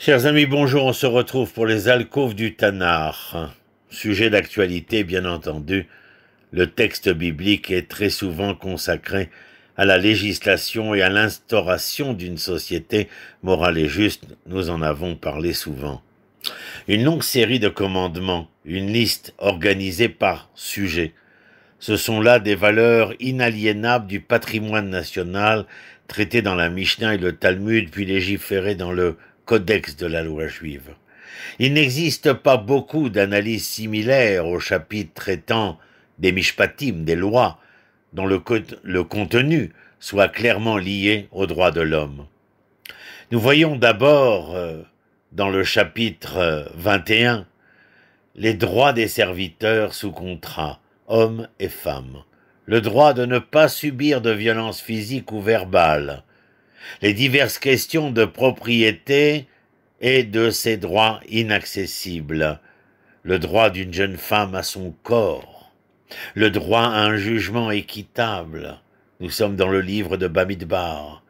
Chers amis, bonjour, on se retrouve pour les alcôves du Tanakh. Sujet d'actualité, bien entendu. Le texte biblique est très souvent consacré à la législation et à l'instauration d'une société morale et juste. Nous en avons parlé souvent. Une longue série de commandements, une liste organisée par sujet. Ce sont là des valeurs inaliénables du patrimoine national traitées dans la Mishnah et le Talmud, puis légiférées dans le Codex de la loi juive. Il n'existe pas beaucoup d'analyses similaires au chapitre traitant des mishpatim, des lois, dont le contenu soit clairement lié aux droits de l'homme. Nous voyons d'abord, dans le chapitre 21, les droits des serviteurs sous contrat, hommes et femmes, le droit de ne pas subir de violences physiques ou verbales, les diverses questions de propriété et de ses droits inaccessibles, le droit d'une jeune femme à son corps, le droit à un jugement équitable. Nous sommes dans le livre de Bamidbar.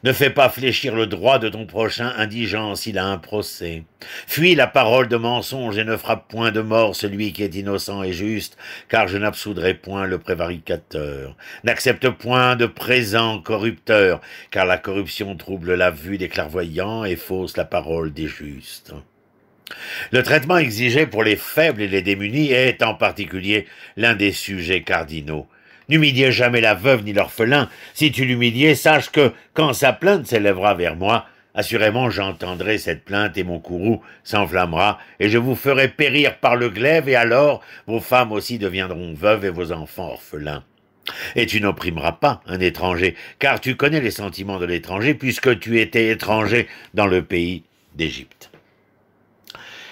Ne fais pas fléchir le droit de ton prochain indigent s'il a un procès. Fuis la parole de mensonge et ne frappe point de mort celui qui est innocent et juste, car je n'absoudrai point le prévaricateur. N'accepte point de présent corrupteur, car la corruption trouble la vue des clairvoyants et fausse la parole des justes. Le traitement exigé pour les faibles et les démunis est en particulier l'un des sujets cardinaux. N'humiliez jamais la veuve ni l'orphelin. Si tu l'humilies, sache que, quand sa plainte s'élèvera vers moi, assurément j'entendrai cette plainte et mon courroux s'enflammera, et je vous ferai périr par le glaive, et alors vos femmes aussi deviendront veuves et vos enfants orphelins. Et tu n'opprimeras pas un étranger, car tu connais les sentiments de l'étranger, puisque tu étais étranger dans le pays d'Égypte.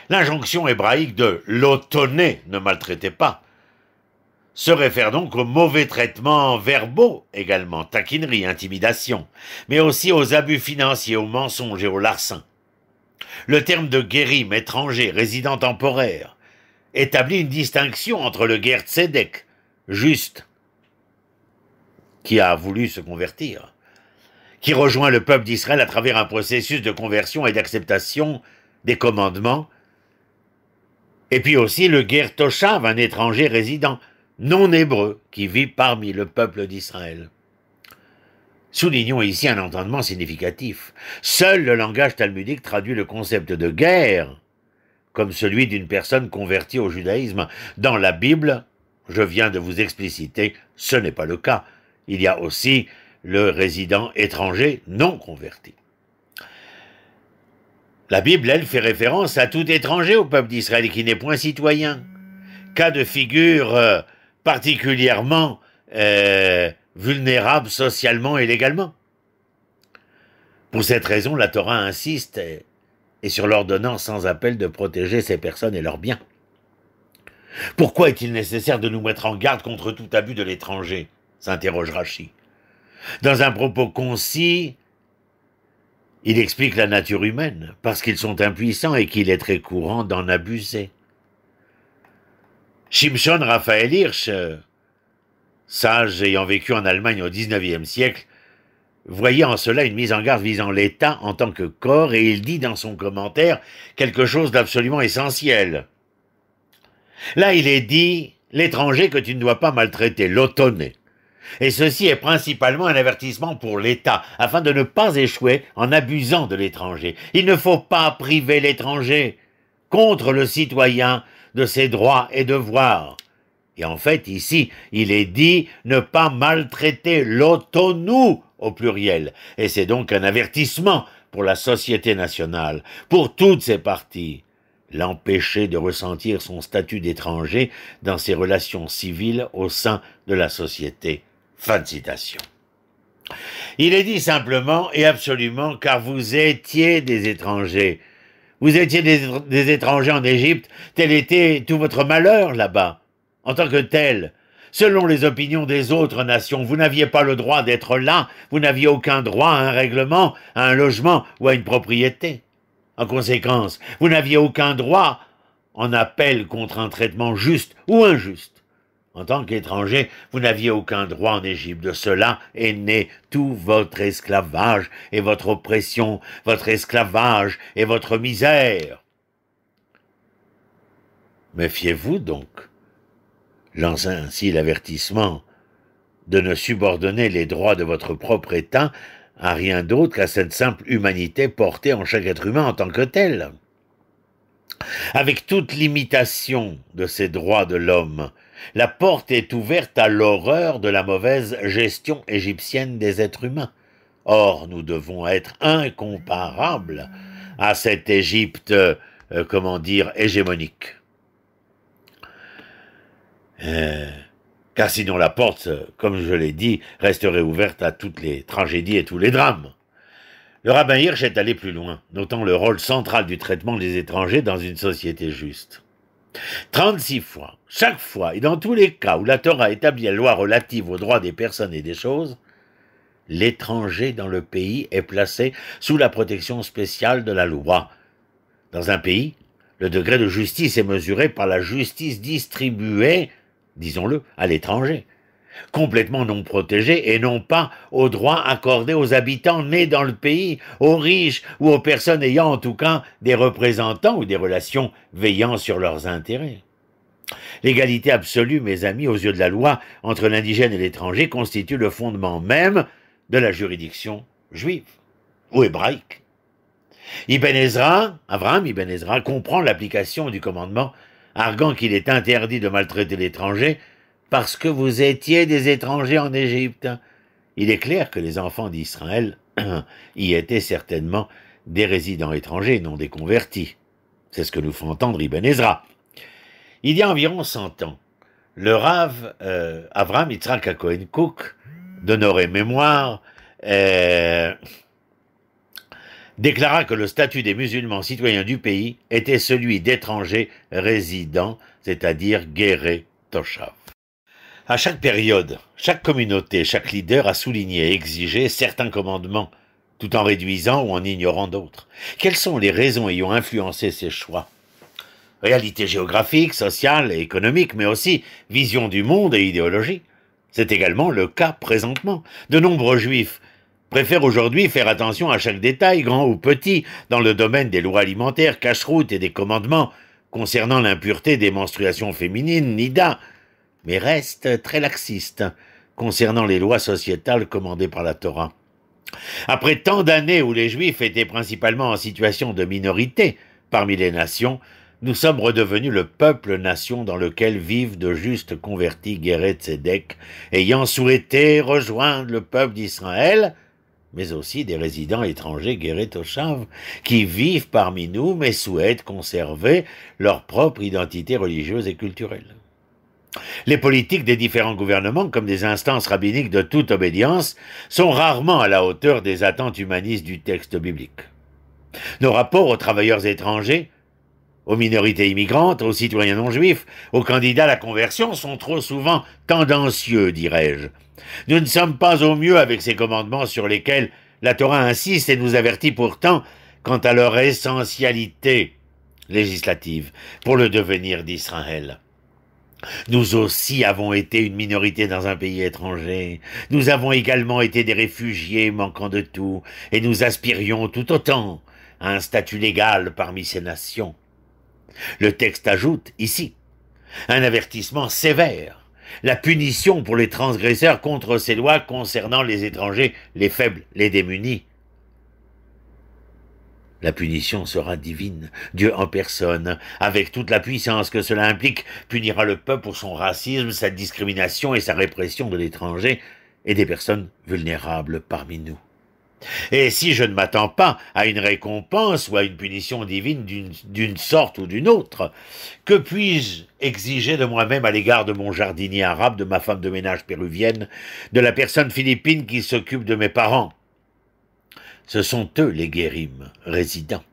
L'injonction hébraïque de l'otoné, ne maltraitez pas, se réfère donc aux mauvais traitements verbaux également, taquinerie, intimidation, mais aussi aux abus financiers, aux mensonges et aux larcins. Le terme de guérim, étranger, résident temporaire, établit une distinction entre le ger tzedek, juste, qui a voulu se convertir, qui rejoint le peuple d'Israël à travers un processus de conversion et d'acceptation des commandements, et puis aussi le ger toshav, un étranger résident, non hébreu, qui vit parmi le peuple d'Israël. Soulignons ici un entendement significatif. Seul le langage talmudique traduit le concept de guerre comme celui d'une personne convertie au judaïsme. Dans la Bible, je viens de vous expliciter, ce n'est pas le cas. Il y a aussi le résident étranger non converti. La Bible, elle, fait référence à tout étranger au peuple d'Israël qui n'est point citoyen. Cas de figure particulièrement vulnérables socialement et légalement. Pour cette raison, la Torah insiste et sur l'ordonnance sans appel de protéger ces personnes et leurs biens. Pourquoi est-il nécessaire de nous mettre en garde contre tout abus de l'étranger ? S'interroge Rashi. Dans un propos concis, il explique la nature humaine, parce qu'ils sont impuissants et qu'il est très courant d'en abuser. Shimshon Raphaël Hirsch, sage ayant vécu en Allemagne au XIXe siècle, voyait en cela une mise en garde visant l'État en tant que corps, et il dit dans son commentaire quelque chose d'absolument essentiel. Là, il est dit l'étranger que tu ne dois pas maltraiter, l'otoné. Et ceci est principalement un avertissement pour l'État, afin de ne pas échouer en abusant de l'étranger. Il ne faut pas priver l'étranger contre le citoyen de ses droits et devoirs. Et en fait, ici, il est dit ne pas maltraiter l'otonou au pluriel. Et c'est donc un avertissement pour la société nationale, pour toutes ses parties. L'empêcher de ressentir son statut d'étranger dans ses relations civiles au sein de la société. Fin de citation. Il est dit simplement et absolument car vous étiez des étrangers. Vous étiez des étrangers en Égypte, tel était tout votre malheur là-bas. En tant que tel, selon les opinions des autres nations, vous n'aviez pas le droit d'être là, vous n'aviez aucun droit à un règlement, à un logement ou à une propriété. En conséquence, vous n'aviez aucun droit en appel contre un traitement juste ou injuste. en tant qu'étranger, vous n'aviez aucun droit en Égypte. De cela est né tout votre esclavage et votre oppression, votre esclavage et votre misère. Méfiez-vous donc, lança ainsi l'avertissement, de ne subordonner les droits de votre propre État à rien d'autre qu'à cette simple humanité portée en chaque être humain en tant que tel. Avec toute limitation de ces droits de l'homme, la porte est ouverte à l'horreur de la mauvaise gestion égyptienne des êtres humains. Or, nous devons être incomparables à cette Égypte, hégémonique. Car sinon la porte, comme je l'ai dit, resterait ouverte à toutes les tragédies et tous les drames. Le rabbin Hirsch est allé plus loin, notant le rôle central du traitement des étrangers dans une société juste. 36 fois, chaque fois, et dans tous les cas où la Torah établit la loi relative aux droits des personnes et des choses, l'étranger dans le pays est placé sous la protection spéciale de la loi. Dans un pays, le degré de justice est mesuré par la justice distribuée, disons-le, à l'étranger, complètement non protégé et non pas aux droits accordés aux habitants nés dans le pays, aux riches ou aux personnes ayant en tout cas des représentants ou des relations veillant sur leurs intérêts. L'égalité absolue, mes amis, aux yeux de la loi, entre l'indigène et l'étranger constitue le fondement même de la juridiction juive ou hébraïque. Avraham Ibn Ezra comprend l'application du commandement, arguant qu'il est interdit de maltraiter l'étranger parce que vous étiez des étrangers en Égypte. Il est clair que les enfants d'Israël y étaient certainement des résidents étrangers, non des convertis. C'est ce que nous fait entendre Ibn Ezra. Il y a environ 100 ans, le Rav Avraham Yitzhak Cohen Cook, d'honorer mémoire, déclara que le statut des musulmans citoyens du pays était celui d'étrangers résidents, c'est-à-dire guéré toshav. À chaque période, chaque communauté, chaque leader a souligné et exigé certains commandements, tout en réduisant ou en ignorant d'autres. Quelles sont les raisons ayant influencé ces choix? Réalité géographique, sociale et économique, mais aussi vision du monde et idéologie. C'est également le cas présentement. De nombreux juifs préfèrent aujourd'hui faire attention à chaque détail, grand ou petit, dans le domaine des lois alimentaires, cacheroute et des commandements concernant l'impureté des menstruations féminines, nida, mais restent très laxistes concernant les lois sociétales commandées par la Torah. Après tant d'années où les Juifs étaient principalement en situation de minorité parmi les nations, nous sommes redevenus le peuple-nation dans lequel vivent de justes convertis guérés tzedek, ayant souhaité rejoindre le peuple d'Israël, mais aussi des résidents étrangers guérés toshav, qui vivent parmi nous mais souhaitent conserver leur propre identité religieuse et culturelle. Les politiques des différents gouvernements, comme des instances rabbiniques de toute obédience, sont rarement à la hauteur des attentes humanistes du texte biblique. Nos rapports aux travailleurs étrangers, aux minorités immigrantes, aux citoyens non-juifs, aux candidats à la conversion sont trop souvent tendancieux, dirais-je. Nous ne sommes pas au mieux avec ces commandements sur lesquels la Torah insiste et nous avertit pourtant quant à leur essentialité législative pour le devenir d'Israël. Nous aussi avons été une minorité dans un pays étranger. Nous avons également été des réfugiés manquant de tout, et nous aspirions tout autant à un statut légal parmi ces nations. Le texte ajoute, ici, un avertissement sévère, la punition pour les transgresseurs contre ces lois concernant les étrangers, les faibles, les démunis. La punition sera divine. Dieu en personne, avec toute la puissance que cela implique, punira le peuple pour son racisme, sa discrimination et sa répression de l'étranger et des personnes vulnérables parmi nous. Et si je ne m'attends pas à une récompense ou à une punition divine d'une sorte ou d'une autre, que puis-je exiger de moi-même à l'égard de mon jardinier arabe, de ma femme de ménage péruvienne, de la personne philippine qui s'occupe de mes parents? Ce sont eux les guérim, résidents.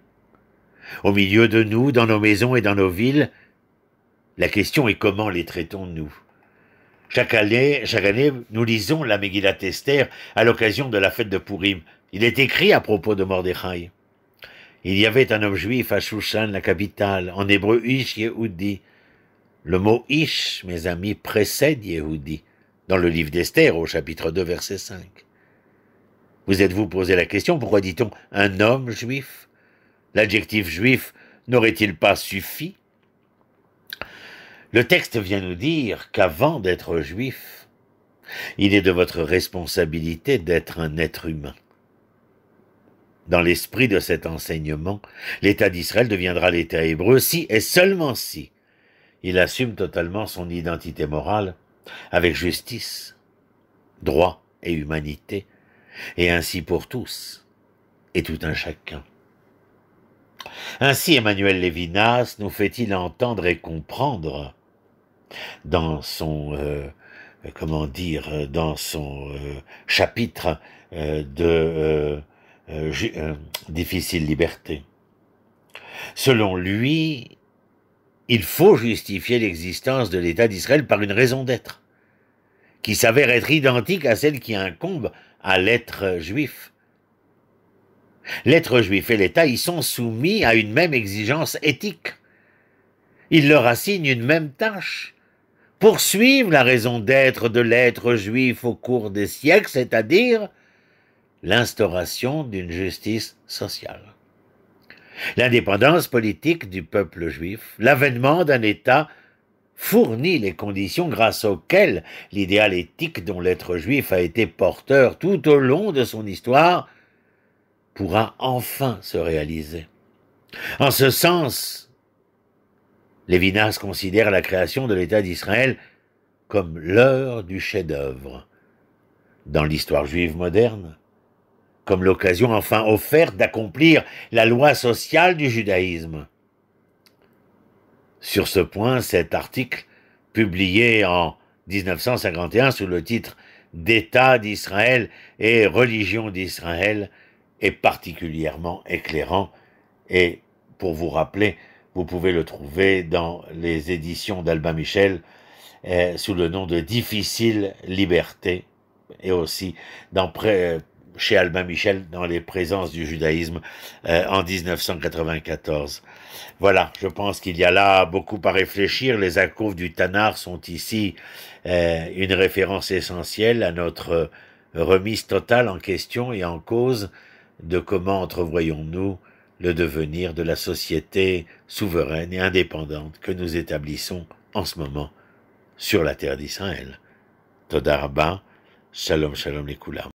Au milieu de nous, dans nos maisons et dans nos villes, la question est comment les traitons-nous? Chaque année, nous lisons la Megillat Esther à l'occasion de la fête de Purim. Il est écrit à propos de Mordechai. Il y avait un homme juif à Shushan, la capitale, en hébreu Ish Yehudi, Le mot Ish, mes amis, précède Yehudi, dans le livre d'Esther, au chapitre 2, verset 5. Vous êtes-vous posé la question, pourquoi dit-on un homme juif? L'adjectif juif n'aurait-il pas suffi? Le texte vient nous dire qu'avant d'être juif, il est de votre responsabilité d'être un être humain. Dans l'esprit de cet enseignement, l'État d'Israël deviendra l'État hébreu si et seulement si il assume totalement son identité morale avec justice, droit et humanité, et ainsi pour tous et tout un chacun. Ainsi Emmanuel Lévinas nous fait-il entendre et comprendre dans son chapitre de difficile liberté. Selon lui, il faut justifier l'existence de l'État d'Israël par une raison d'être, qui s'avère être identique à celle qui incombe à l'être juif. L'être juif et l'État y sont soumis à une même exigence éthique. Il leur assigne une même tâche, poursuivre la raison d'être de l'être juif au cours des siècles, c'est-à-dire l'instauration d'une justice sociale. L'indépendance politique du peuple juif, l'avènement d'un État fournit les conditions grâce auxquelles l'idéal éthique dont l'être juif a été porteur tout au long de son histoire pourra enfin se réaliser. En ce sens, Lévinas considère la création de l'État d'Israël comme l'heure du chef-d'œuvre dans l'histoire juive moderne, comme l'occasion enfin offerte d'accomplir la loi sociale du judaïsme. Sur ce point, cet article, publié en 1951 sous le titre d'État d'Israël et religion d'Israël, est particulièrement éclairant et, pour vous rappeler, vous pouvez le trouver dans les éditions d'Albin Michel sous le nom de Difficile liberté et aussi chez Albin Michel dans les présences du judaïsme en 1994. Voilà, je pense qu'il y a là beaucoup à réfléchir. Les alcôves du Tanakh sont ici une référence essentielle à notre remise totale en question et en cause de comment entrevoyons-nous le devenir de la société souveraine et indépendante que nous établissons en ce moment sur la terre d'Israël. Toda Rabba, Shalom Shalom les Koulam.